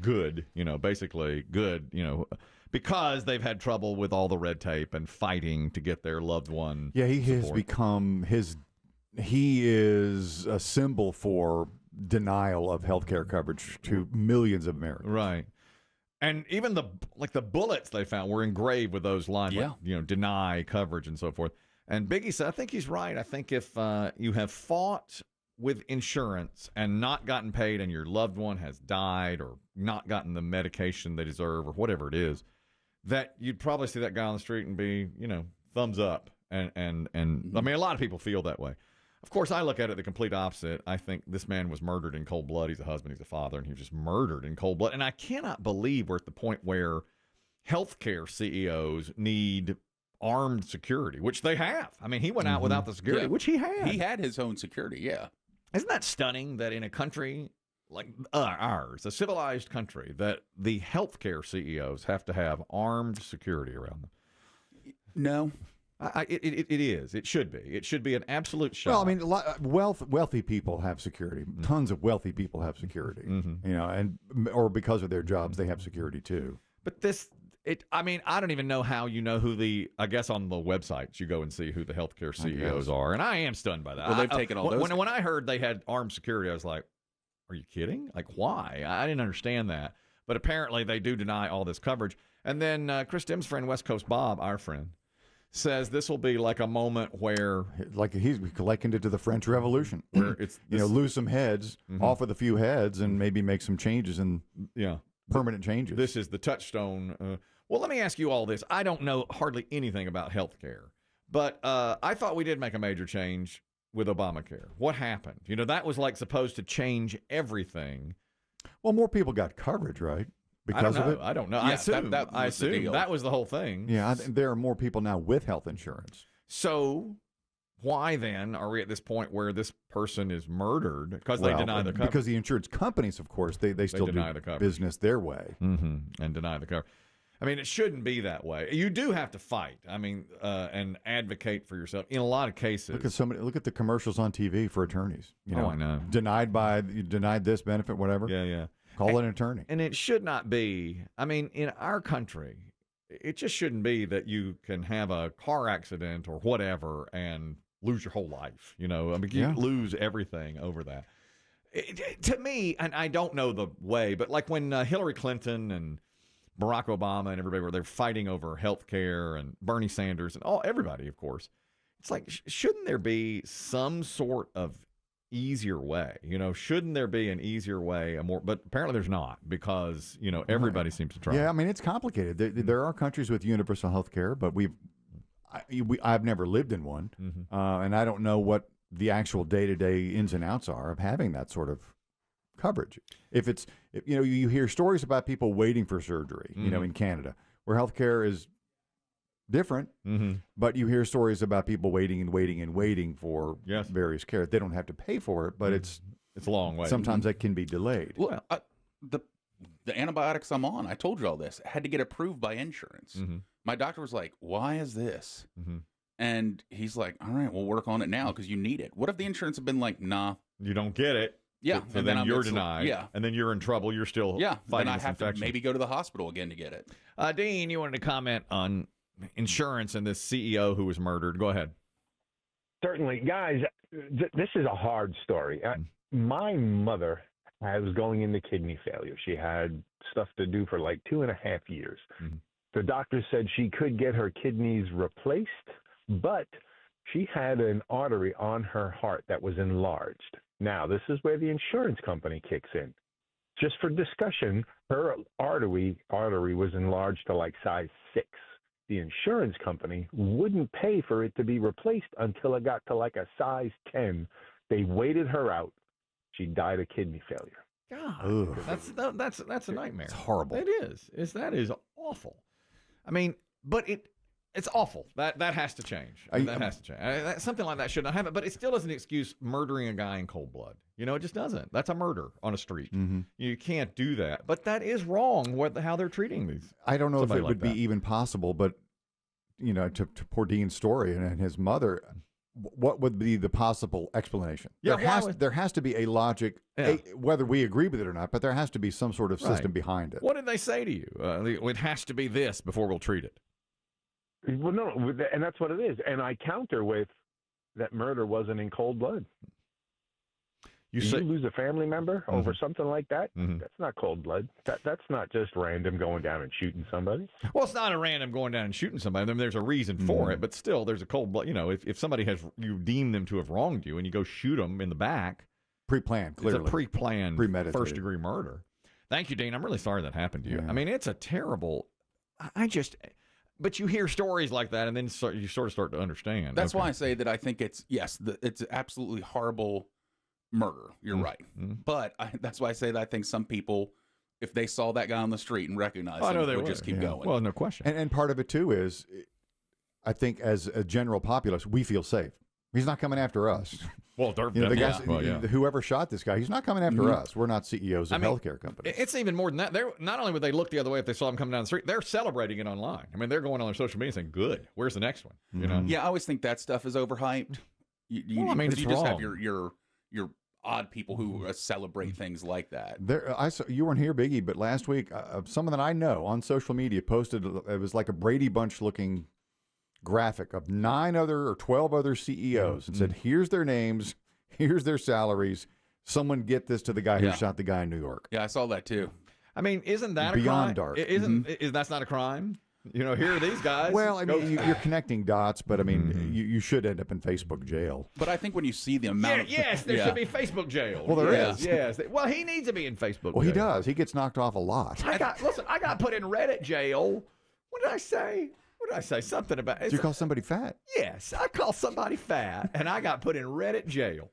good, basically good, because they've had trouble with all the red tape and fighting to get their loved one. Yeah, he has support. become he is a symbol for denial of health care coverage to millions of Americans. Right. And even the bullets they found were engraved with those lines, deny coverage and so forth. And Biggie said, I think he's right. I think if you have fought with insurance and not gotten paid and your loved one has died or not gotten the medication they deserve or whatever it is, that you'd probably see that guy on the street and be, thumbs up. And I mean, a lot of people feel that way. Of course, I look at it the complete opposite. I think this man was murdered in cold blood. He's a husband. He's a father. And he was just murdered in cold blood. And I cannot believe we're at the point where healthcare CEOs need armed security, which they have. I mean, he went out without the security, which he had. He had his own security, yeah. Isn't that stunning that in a country like ours, a civilized country, that the healthcare CEOs have to have armed security around them? No. It is. It should be. It should be an absolute shock. Well, I mean, wealthy people have security. Tons of wealthy people have security. Or because of their jobs, they have security too. But I don't even know how who I guess on the websites you go and see who the healthcare CEOs are, and I am stunned by that. Well, they've taken all those. When I heard they had armed security, I was like, "Are you kidding? Like, why?" I didn't understand that. But apparently, they do deny all this coverage. And then Chris Demm's friend, West Coast Bob, our friend, says this will be like a moment where, like he's likened it to the French Revolution, where it's lose some heads, off with a few heads, and maybe make some changes and permanent changes. This is the touchstone. Well, let me ask you all this. I don't know hardly anything about health care, but I thought we did make a major change with Obamacare. What happened? That was like supposed to change everything. Well, more people got coverage, right? Because of it? I don't know. Yeah, I assume that was the whole thing. Yeah, there are more people now with health insurance. So why then are we at this point where this person is murdered because they deny the coverage? Because the insurance companies, of course, they still deny do the business their way. And deny the coverage. I mean, it shouldn't be that way. You do have to fight. I mean, and advocate for yourself in a lot of cases. Look at the commercials on TV for attorneys. I know. Denied this benefit, whatever. Yeah. Call an attorney. And it should not be. I mean, in our country, it just shouldn't be that you can have a car accident or whatever and lose your whole life. I mean, you lose everything over that. To me, and I don't know the way, but like when Hillary Clinton and Barack Obama and everybody they're fighting over health care, and Bernie Sanders and everybody, of course, it's like, shouldn't there be some sort of easier way? Shouldn't there be an easier way, but apparently there's not, because everybody seems to try. Yeah, I mean, it's complicated. There are countries with universal health care, but I've never lived in one, and I don't know what the actual day-to-day ins and outs are of having that sort of coverage. You hear stories about people waiting for surgery, in Canada, where health care is different, but you hear stories about people waiting and waiting and waiting for various care. They don't have to pay for it, but it's a long way. Sometimes that can be delayed. Well, the antibiotics I'm on, I told you all this, had to get approved by insurance. My doctor was like, "Why is this?" And he's like, "All right, we'll work on it now because you need it." What if the insurance had been like, "Nah, you don't get it"? Yeah, and then you're denied. Yeah, and then you're in trouble. You're still fighting this infection. I have to maybe go to the hospital again to get it. Dean, you wanted to comment on insurance and this CEO who was murdered. Go ahead. Certainly, guys. This is a hard story. My mother was going into kidney failure. She had stuff to do for like 2.5 years. The doctor said she could get her kidneys replaced, but she had an artery on her heart that was enlarged. Now, this is where the insurance company kicks in. Just for discussion, her artery was enlarged to like size 6. The insurance company wouldn't pay for it to be replaced until it got to like a size 10. They waited her out. She died of kidney failure. God, that's a nightmare. It's horrible. It is. That is awful. I mean, but it's awful. That has to change. That has to change. Something like that should not happen. But it still doesn't excuse murdering a guy in cold blood. It just doesn't. That's a murder on a street. You can't do that. But that is wrong. How they're treating these. I don't know if it would be even possible. But to poor Dean's story and his mother, what would be the possible explanation? Yeah, there has to be a logic, whether we agree with it or not, but there has to be some sort of system behind it. What did they say to you? It has to be this before we'll treat it. Well, no, and that's what it is. And I counter with that murder wasn't in cold blood. You lose a family member over something like that? That's not cold blood. That's not just random going down and shooting somebody. Well, it's not a random going down and shooting somebody. I mean, there's a reason for it, but still, there's a cold blood. You know, if somebody you deem them to have wronged you and you go shoot them in the back, pre-planned, clearly. It's a pre-planned, premeditated first-degree murder. Thank you, Dean. I'm really sorry that happened to you. Yeah. I mean, it's a terrible. But you hear stories like that, and then you sort of start to understand. That's why I say that I think it's absolutely horrible murder. You're right. But that's why I say that I think some people, if they saw that guy on the street and recognized him, they would just keep going. Well, no question. And part of it, too, is I think as a general populace, we feel safe. He's not coming after us. Well, the guys, whoever shot this guy, he's not coming after us. We're not CEOs of healthcare companies. It's even more than that. Not only would they look the other way if they saw him coming down the street, they're celebrating it online. I mean, they're going on their social media saying, "Good, where's the next one?" You know? Yeah, I always think that stuff is overhyped. You just have your odd people who celebrate things like that. You weren't here, Biggie, but last week, someone that I know on social media posted it was like a Brady Bunch looking graphic of 9 other or 12 other CEOs and said, "Here's their names, here's their salaries. Someone get this to the guy who shot the guy in New York." Yeah, I saw that too. I mean, isn't that beyond a crime? dark? Is that's not a crime? You know, here are these guys. Well, I mean, you're connecting dots, but I mean, you should end up in Facebook jail. But I think when you see the amount of... Yes, there should be Facebook jail. Well, there is. Yes. Well, he needs to be in Facebook jail. Well, he does. He gets knocked off a lot. I got put in Reddit jail. What did I say? Something about... Did you call somebody fat? Yes, I called somebody fat, and I got put in Reddit jail.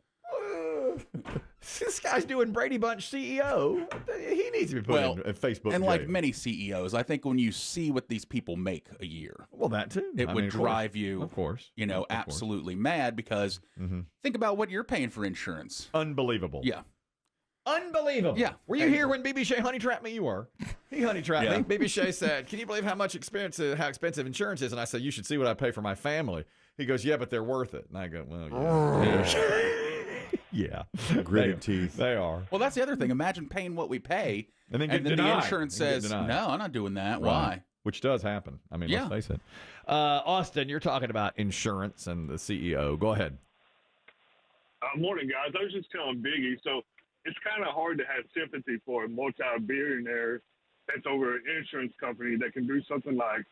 This guy's doing Brady Bunch CEO. He needs to be put in Facebook and jail. Like many CEOs, I think when you see what these people make a year, well, that too, it would drive you, of course, absolutely mad because think about what you're paying for insurance. Unbelievable. Yeah. Unbelievable. Yeah. Were you here when BB Shea honey trapped me? You were. He honey trapped me. BB Shea said, "Can you believe how expensive insurance is?" And I said, "You should see what I pay for my family." He goes, "Yeah, but they're worth it." And I go, "Well, yeah." Yeah. Gritted teeth. They are. Well, that's the other thing. Imagine paying what we pay, and then the insurance says, "No, I'm not doing that." Right. Why? Which does happen. I mean, let's face it. Austin, you're talking about insurance and the CEO. Go ahead. Morning, guys. I was just telling Biggie, so it's kind of hard to have sympathy for a multi-billionaire that's over an insurance company that can do something like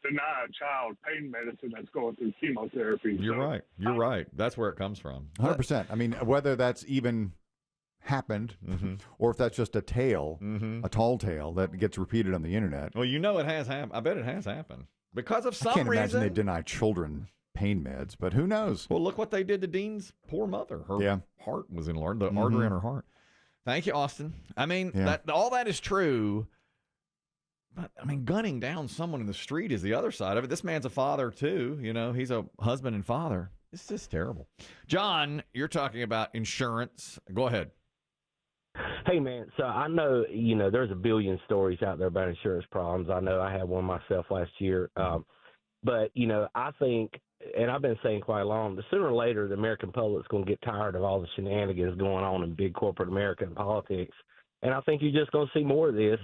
deny a child pain medicine that's going through chemotherapy. You're right. You're right. That's where it comes from. 100%. I mean, whether that's even happened or if that's just a tale, a tall tale that gets repeated on the internet. Well, it has happened. I bet it has happened. Because of some reason. I can't imagine they deny children pain meds, but who knows? Well, look what they did to Dean's poor mother. Her heart was enlarged, the artery in her heart. Thank you, Austin. I mean, all that is true. But, I mean, gunning down someone in the street is the other side of it. This man's a father, too. You know, he's a husband and father. It's just terrible. John, you're talking about insurance. Go ahead. Hey, man, so I know, there's a billion stories out there about insurance problems. I know I had one myself last year. But, I think, and I've been saying quite long, that sooner or later the American public's going to get tired of all the shenanigans going on in big corporate American politics. And I think you're just going to see more of this,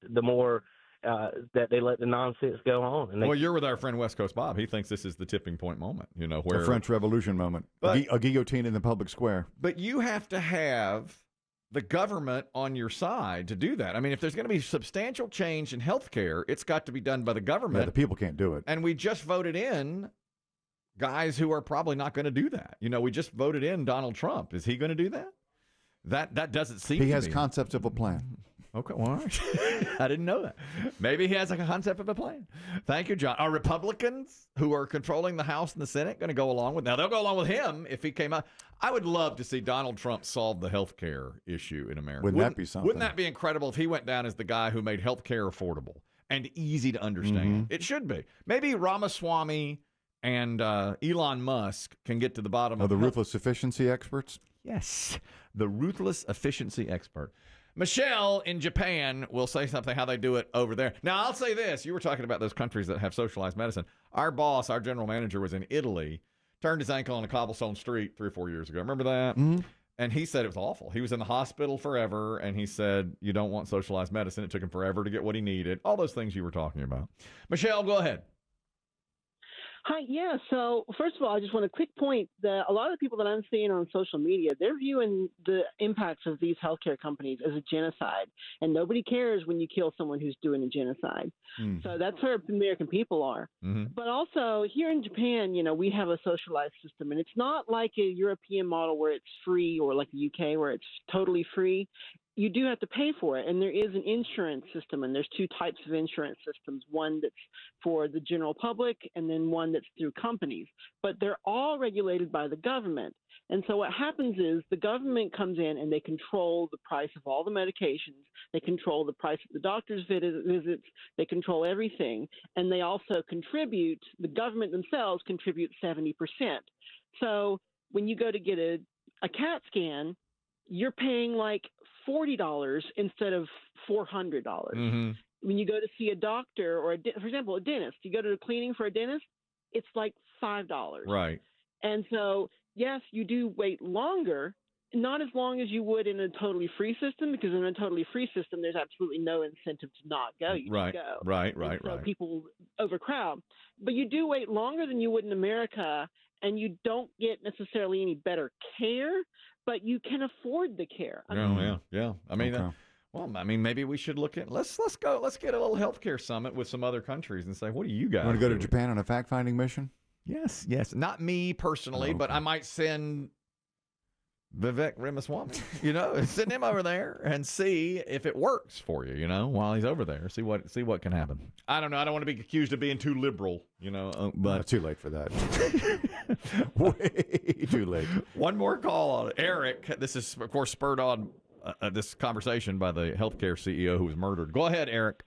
the more that they let the nonsense go on. And you're with our friend West Coast Bob. He thinks this is the tipping point moment, where the French Revolution moment, a guillotine in the public square. But you have to have the government on your side to do that. I mean, if there's going to be substantial change in health care, it's got to be done by the government. Yeah, the people can't do it. And we just voted in guys who are probably not going to do that. We just voted in Donald Trump. Is he going to do that? That doesn't seem. He has concepts of a plan. Okay, well, all right. I didn't know that. Maybe he has a concept of a plan. Thank you, John. Are Republicans who are controlling the House and the Senate going to go along with? Now, they'll go along with him if he came out. I would love to see Donald Trump solve the health care issue in America. Wouldn't that be something? Wouldn't that be incredible if he went down as the guy who made health care affordable and easy to understand? It should be. Maybe Ramaswamy and Elon Musk can get to the bottom of the ruthless efficiency experts? Yes, the ruthless efficiency expert. Michelle in Japan will say something how they do it over there. Now, I'll say this. You were talking about those countries that have socialized medicine. Our boss, our general manager, was in Italy turned his ankle on a cobblestone street 3 or 4 years ago. Remember that? Mm-hmm. And he said it was awful. He was in the hospital forever, and he said, you don't want socialized medicine. It took him forever to get what he needed. All those things you were talking about. Michelle, go ahead. Hi, yeah. So first of all, I just want a quick point that a lot of the people that I'm seeing on social media, they're viewing the impacts of these healthcare companies as a genocide, and nobody cares when you kill someone who's doing a genocide. So that's where American people are. But also here in Japan, we have a socialized system, and it's not like a European model where it's free, or like the UK where it's totally free. You do have to pay for it, and there is an insurance system, and there's 2 types of insurance systems, one that's for the general public and then one that's through companies, but they're all regulated by the government. And so what happens is the government comes in and they control the price of all the medications, they control the price of the doctor's visits, they control everything, and they also contribute, the government themselves contribute 70%. So when you go to get a CAT scan, you're paying like $40 instead of $400. When you go to see a doctor or, for example, a dentist, you go to the cleaning for a dentist, it's like $5. Right. And so, yes, you do wait longer, not as long as you would in a totally free system, because in a totally free system, there's absolutely no incentive to not go. You just go. Right. So people overcrowd. But you do wait longer than you would in America, and you don't get necessarily any better care, but you can afford the care. Yeah. I mean, maybe we should look at let's get a little healthcare summit with some other countries and say, what do you guys want to go to Japan on a fact-finding mission? Yes. Not me personally, but I might send Vivek Ramaswamy, send him over there and see if it works for you, while he's over there. See what can happen. I don't know. I don't want to be accused of being too liberal, but too late for that. Way too late. One more call on Eric. This is, of course, spurred on this conversation by the healthcare CEO who was murdered. Go ahead, Eric.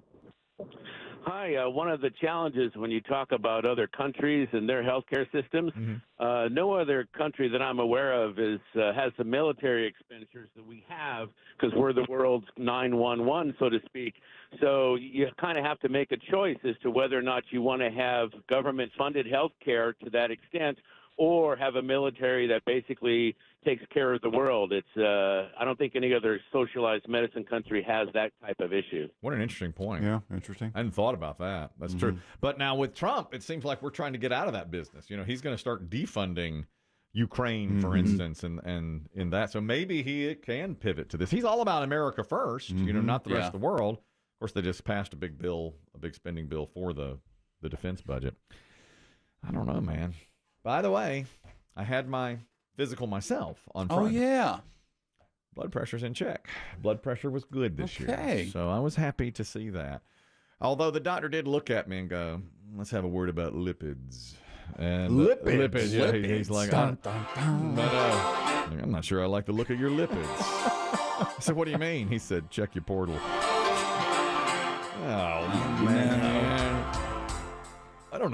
Hi. One of the challenges when you talk about other countries and their healthcare systems, no other country that I'm aware of has the military expenditures that we have, because we're the world's 911, so to speak. So you kind of have to make a choice as to whether or not you want to have government-funded healthcare to that extent, or have a military that basically takes care of the world. I don't think any other socialized medicine country has that type of issue. What an interesting point. Yeah, interesting. I hadn't thought about that. That's true. But now with Trump, it seems like we're trying to get out of that business. He's going to start defunding Ukraine, for instance, and in that. So maybe he can pivot to this. He's all about America first, not the rest of the world. Of course, they just passed a big spending bill for the defense budget. I don't know, man. By the way, I had my physical myself on Friday. Oh, yeah. Blood pressure's in check. Blood pressure was good this year. So I was happy to see that. Although the doctor did look at me and go, let's have a word about lipids. And lipids. Yeah, he's like, dun, dun, dun. But, I'm not sure I like the look of your lipids. I said, what do you mean? He said, check your portal. Oh, man.